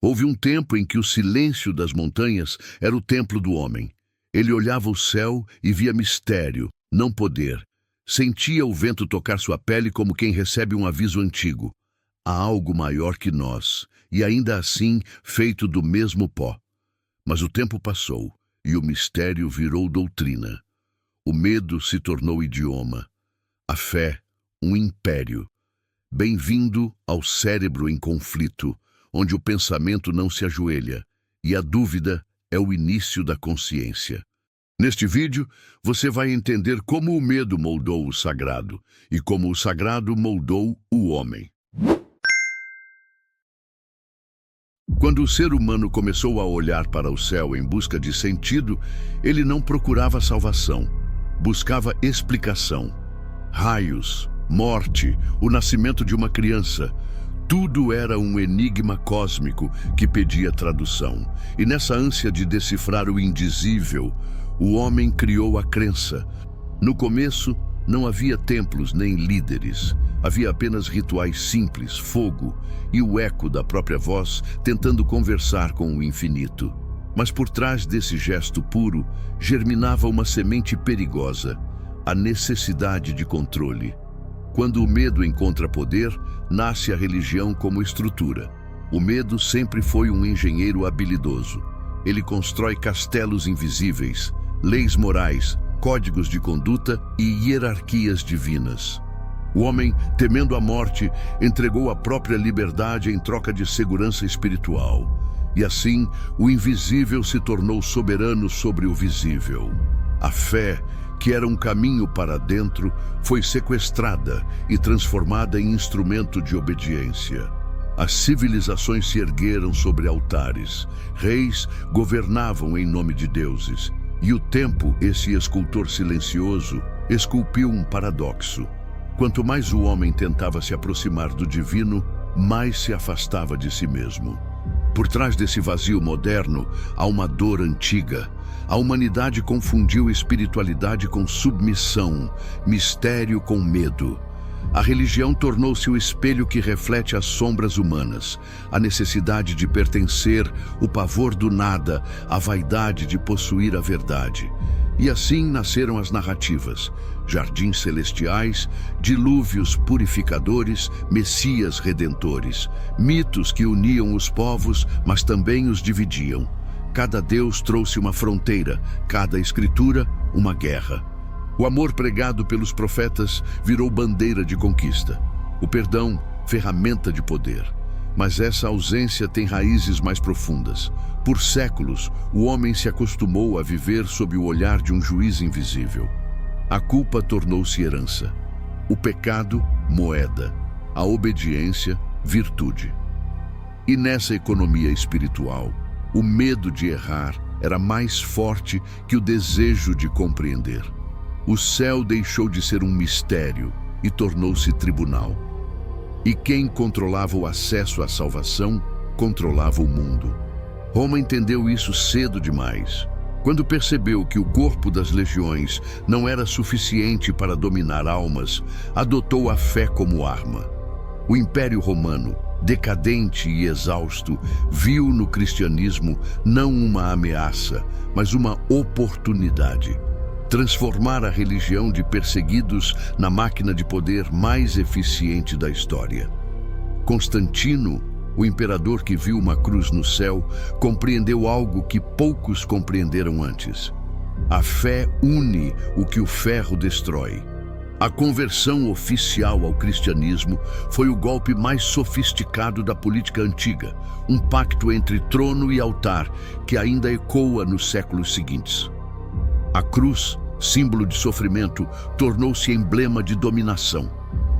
Houve um tempo em que o silêncio das montanhas era o templo do homem. Ele olhava o céu e via mistério, não poder. Sentia o vento tocar sua pele como quem recebe um aviso antigo. Há algo maior que nós, e ainda assim feito do mesmo pó. Mas o tempo passou, e o mistério virou doutrina. O medo se tornou idioma. A fé, um império. Bem-vindo ao cérebro em conflito, onde o pensamento não se ajoelha, e a dúvida é o início da consciência. Neste vídeo, você vai entender como o medo moldou o sagrado, e como o sagrado moldou o homem. Quando o ser humano começou a olhar para o céu em busca de sentido, ele não procurava salvação, buscava explicação. Raios, morte, o nascimento de uma criança, tudo era um enigma cósmico que pedia tradução. E nessa ânsia de decifrar o indizível, o homem criou a crença. No começo, não havia templos nem líderes. Havia apenas rituais simples, fogo e o eco da própria voz tentando conversar com o infinito. Mas por trás desse gesto puro, germinava uma semente perigosa, a necessidade de controle. Quando o medo encontra poder, nasce a religião como estrutura. O medo sempre foi um engenheiro habilidoso. Ele constrói castelos invisíveis, leis morais, códigos de conduta e hierarquias divinas. O homem, temendo a morte, entregou a própria liberdade em troca de segurança espiritual. E assim, o invisível se tornou soberano sobre o visível. A fé, que era um caminho para dentro, foi sequestrada e transformada em instrumento de obediência. As civilizações se ergueram sobre altares. Reis governavam em nome de deuses. E o tempo, esse escultor silencioso, esculpiu um paradoxo. Quanto mais o homem tentava se aproximar do divino, mais se afastava de si mesmo. Por trás desse vazio moderno, há uma dor antiga. A humanidade confundiu espiritualidade com submissão, mistério com medo. A religião tornou-se o espelho que reflete as sombras humanas, a necessidade de pertencer, o pavor do nada, a vaidade de possuir a verdade. E assim nasceram as narrativas, jardins celestiais, dilúvios purificadores, messias redentores, mitos que uniam os povos, mas também os dividiam. Cada deus trouxe uma fronteira, cada escritura, uma guerra. O amor pregado pelos profetas virou bandeira de conquista. O perdão, ferramenta de poder. Mas essa ausência tem raízes mais profundas. Por séculos, o homem se acostumou a viver sob o olhar de um juiz invisível. A culpa tornou-se herança. O pecado, moeda. A obediência, virtude. E nessa economia espiritual, o medo de errar era mais forte que o desejo de compreender. O céu deixou de ser um mistério e tornou-se tribunal. E quem controlava o acesso à salvação, controlava o mundo. Roma entendeu isso cedo demais. Quando percebeu que o corpo das legiões não era suficiente para dominar almas, adotou a fé como arma. O Império Romano, decadente e exausto, viu no cristianismo não uma ameaça, mas uma oportunidade. Transformar a religião de perseguidos na máquina de poder mais eficiente da história. Constantino, o imperador que viu uma cruz no céu, compreendeu algo que poucos compreenderam antes. A fé une o que o ferro destrói. A conversão oficial ao cristianismo foi o golpe mais sofisticado da política antiga, um pacto entre trono e altar que ainda ecoa nos séculos seguintes. A cruz, símbolo de sofrimento, tornou-se emblema de dominação.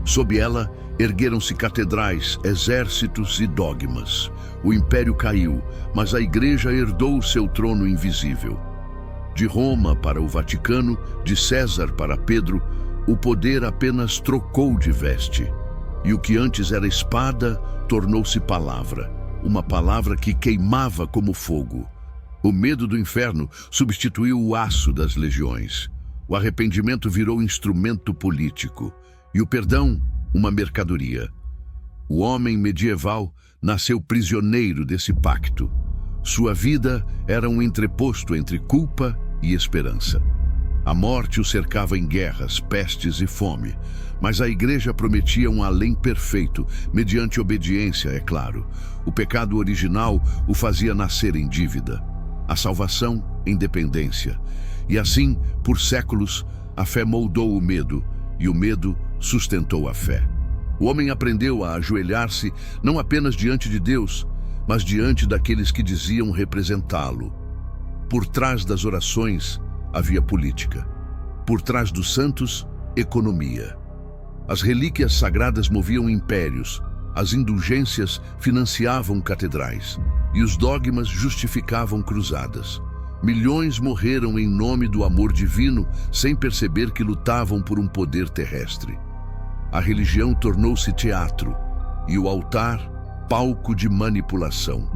Sob ela, ergueram-se catedrais, exércitos e dogmas. O império caiu, mas a igreja herdou seu trono invisível. De Roma para o Vaticano, de César para Pedro, o poder apenas trocou de veste. E o que antes era espada, tornou-se palavra. Uma palavra que queimava como fogo. O medo do inferno substituiu o aço das legiões. O arrependimento virou instrumento político. E o perdão, uma mercadoria. O homem medieval nasceu prisioneiro desse pacto. Sua vida era um entreposto entre culpa e esperança. A morte o cercava em guerras, pestes e fome, mas a Igreja prometia um além perfeito, mediante obediência, é claro. O pecado original o fazia nascer em dívida, a salvação em dependência. E assim, por séculos, a fé moldou o medo, e o medo sustentou a fé. O homem aprendeu a ajoelhar-se não apenas diante de Deus, mas diante daqueles que diziam representá-lo. Por trás das orações havia política. Por trás dos santos, economia. As relíquias sagradas moviam impérios, as indulgências financiavam catedrais e os dogmas justificavam cruzadas. Milhões morreram em nome do amor divino sem perceber que lutavam por um poder terrestre. A religião tornou-se teatro e o altar, palco de manipulação.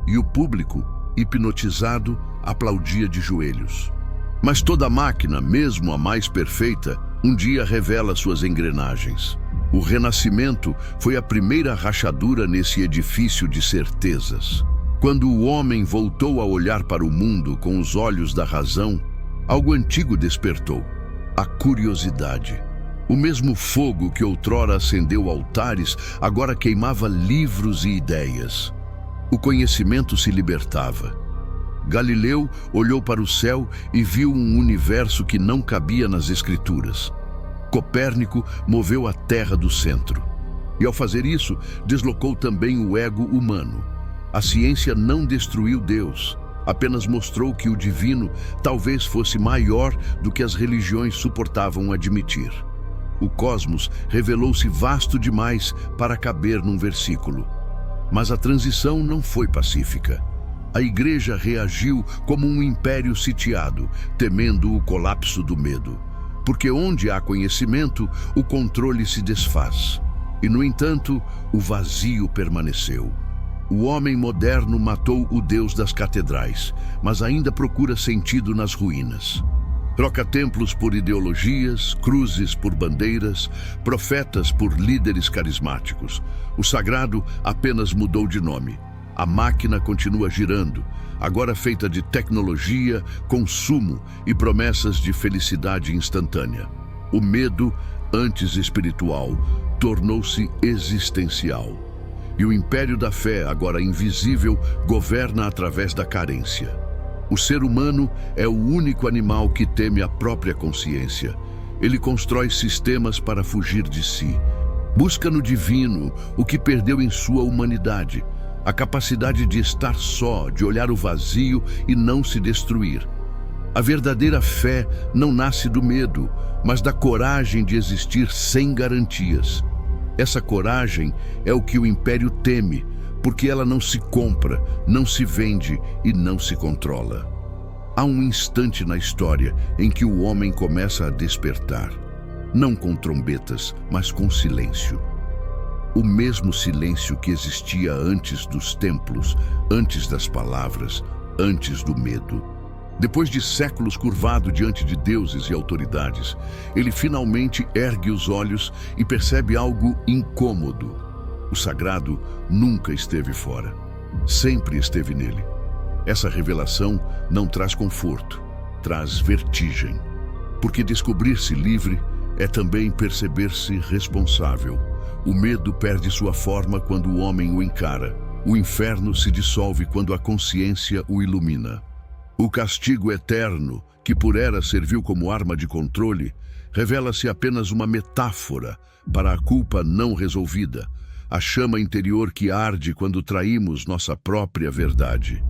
E o público, hipnotizado, aplaudia de joelhos. Mas toda máquina, mesmo a mais perfeita, um dia revela suas engrenagens. O Renascimento foi a primeira rachadura nesse edifício de certezas. Quando o homem voltou a olhar para o mundo com os olhos da razão, algo antigo despertou: a curiosidade. O mesmo fogo que outrora acendeu altares, agora queimava livros e ideias. O conhecimento se libertava. Galileu olhou para o céu e viu um universo que não cabia nas escrituras. Copérnico moveu a Terra do centro. E ao fazer isso, deslocou também o ego humano. A ciência não destruiu Deus, apenas mostrou que o divino talvez fosse maior do que as religiões suportavam admitir. O cosmos revelou-se vasto demais para caber num versículo. Mas a transição não foi pacífica. A Igreja reagiu como um império sitiado, temendo o colapso do medo. Porque onde há conhecimento, o controle se desfaz. E, no entanto, o vazio permaneceu. O homem moderno matou o Deus das catedrais, mas ainda procura sentido nas ruínas. Troca templos por ideologias, cruzes por bandeiras, profetas por líderes carismáticos. O sagrado apenas mudou de nome. A máquina continua girando, agora feita de tecnologia, consumo e promessas de felicidade instantânea. O medo, antes espiritual, tornou-se existencial. E o império da fé, agora invisível, governa através da carência. O ser humano é o único animal que teme a própria consciência. Ele constrói sistemas para fugir de si. Busca no divino o que perdeu em sua humanidade. A capacidade de estar só, de olhar o vazio e não se destruir. A verdadeira fé não nasce do medo, mas da coragem de existir sem garantias. Essa coragem é o que o império teme, porque ela não se compra, não se vende e não se controla. Há um instante na história em que o homem começa a despertar, não com trombetas, mas com silêncio. O mesmo silêncio que existia antes dos templos, antes das palavras, antes do medo. Depois de séculos curvado diante de deuses e autoridades, ele finalmente ergue os olhos e percebe algo incômodo. O sagrado nunca esteve fora, sempre esteve nele. Essa revelação não traz conforto, traz vertigem. Porque descobrir-se livre é também perceber-se responsável. O medo perde sua forma quando o homem o encara. O inferno se dissolve quando a consciência o ilumina. O castigo eterno, que por era serviu como arma de controle, revela-se apenas uma metáfora para a culpa não resolvida, a chama interior que arde quando traímos nossa própria verdade.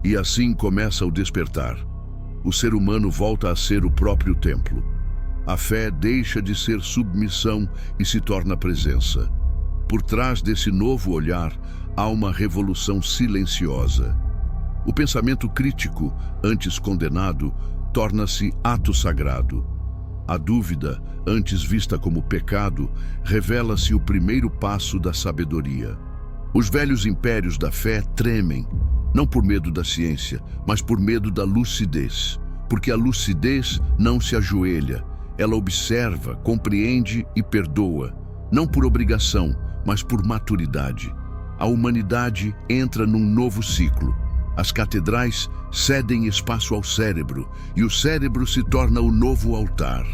E assim começa o despertar. O ser humano volta a ser o próprio templo. A fé deixa de ser submissão e se torna presença. Por trás desse novo olhar, há uma revolução silenciosa. O pensamento crítico, antes condenado, torna-se ato sagrado. A dúvida, antes vista como pecado, revela-se o primeiro passo da sabedoria. Os velhos impérios da fé tremem, não por medo da ciência, mas por medo da lucidez. Porque a lucidez não se ajoelha, ela observa, compreende e perdoa, não por obrigação, mas por maturidade. A humanidade entra num novo ciclo. As catedrais cedem espaço ao cérebro e o cérebro se torna o novo altar.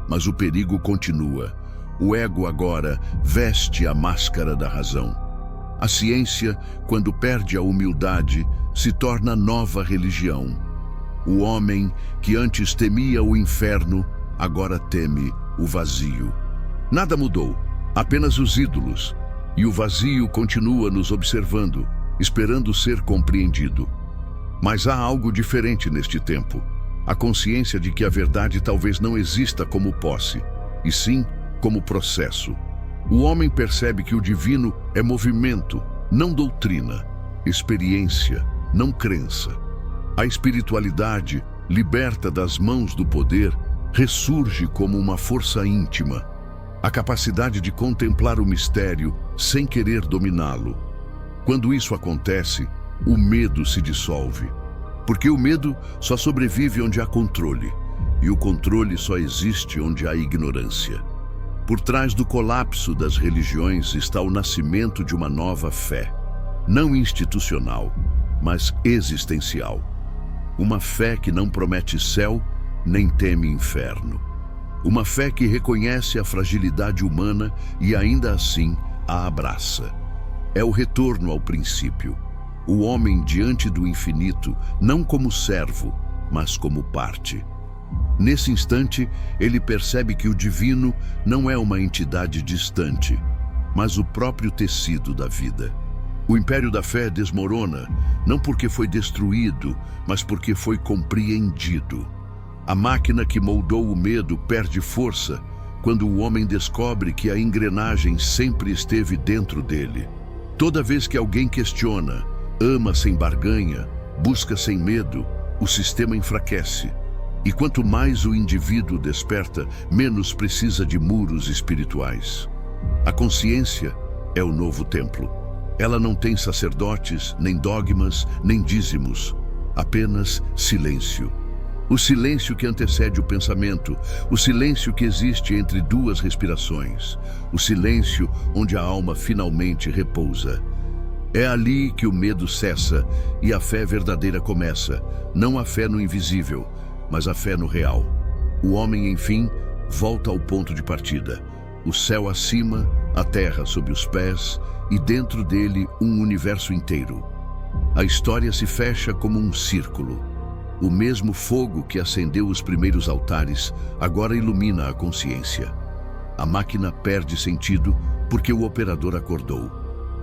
Mas o perigo continua. O ego agora veste a máscara da razão. A ciência, quando perde a humildade, se torna nova religião. O homem que antes temia o inferno, agora teme o vazio. Nada mudou, apenas os ídolos. E o vazio continua nos observando, esperando ser compreendido. Mas há algo diferente neste tempo. A consciência de que a verdade talvez não exista como posse, e sim como processo. O homem percebe que o divino é movimento, não doutrina, experiência, não crença. A espiritualidade, liberta das mãos do poder, ressurge como uma força íntima. A capacidade de contemplar o mistério sem querer dominá-lo. Quando isso acontece, o medo se dissolve. Porque o medo só sobrevive onde há controle, e o controle só existe onde há ignorância. Por trás do colapso das religiões está o nascimento de uma nova fé, não institucional, mas existencial. Uma fé que não promete céu, nem teme inferno. Uma fé que reconhece a fragilidade humana e ainda assim a abraça. É o retorno ao princípio. O homem diante do infinito, não como servo, mas como parte. Nesse instante, ele percebe que o divino não é uma entidade distante, mas o próprio tecido da vida. O império da fé desmorona, não porque foi destruído, mas porque foi compreendido. A máquina que moldou o medo perde força quando o homem descobre que a engrenagem sempre esteve dentro dele. Toda vez que alguém questiona, ama sem barganha, busca sem medo, o sistema enfraquece. E quanto mais o indivíduo desperta, menos precisa de muros espirituais. A consciência é o novo templo. Ela não tem sacerdotes, nem dogmas, nem dízimos, apenas silêncio. O silêncio que antecede o pensamento, o silêncio que existe entre duas respirações, o silêncio onde a alma finalmente repousa. É ali que o medo cessa e a fé verdadeira começa, não a fé no invisível, mas a fé no real. O homem, enfim, volta ao ponto de partida. O céu acima, a terra sob os pés e dentro dele um universo inteiro. A história se fecha como um círculo. O mesmo fogo que acendeu os primeiros altares agora ilumina a consciência. A máquina perde sentido porque o operador acordou.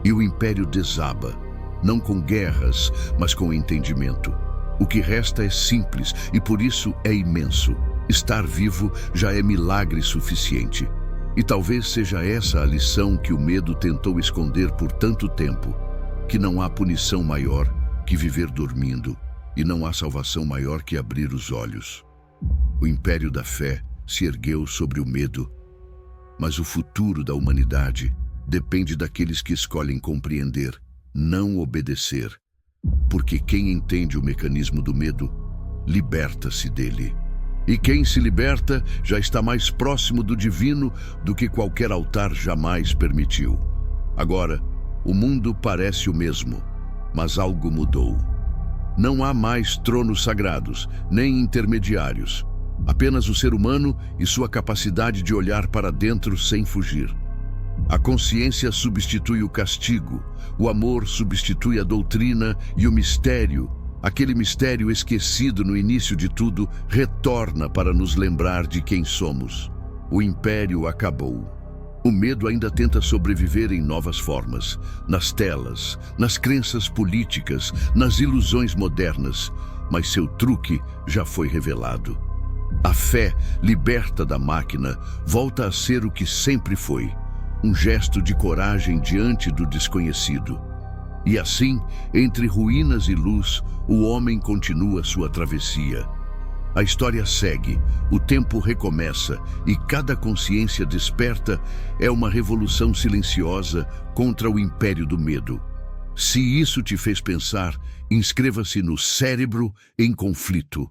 E o império desaba, não com guerras, mas com entendimento. O que resta é simples e por isso é imenso. Estar vivo já é milagre suficiente. E talvez seja essa a lição que o medo tentou esconder por tanto tempo, que não há punição maior que viver dormindo, e não há salvação maior que abrir os olhos. O império da fé se ergueu sobre o medo, mas o futuro da humanidade depende daqueles que escolhem compreender, não obedecer. Porque quem entende o mecanismo do medo, liberta-se dele. E quem se liberta já está mais próximo do divino do que qualquer altar jamais permitiu. Agora, o mundo parece o mesmo, mas algo mudou. Não há mais tronos sagrados, nem intermediários. Apenas o ser humano e sua capacidade de olhar para dentro sem fugir. A consciência substitui o castigo, o amor substitui a doutrina e o mistério, aquele mistério esquecido no início de tudo, retorna para nos lembrar de quem somos. O império acabou. O medo ainda tenta sobreviver em novas formas, nas telas, nas crenças políticas, nas ilusões modernas, mas seu truque já foi revelado. A fé, liberta da máquina, volta a ser o que sempre foi, um gesto de coragem diante do desconhecido. E assim, entre ruínas e luz, o homem continua sua travessia. A história segue, o tempo recomeça e cada consciência desperta é uma revolução silenciosa contra o império do medo. Se isso te fez pensar, inscreva-se no Cérebro em Conflito.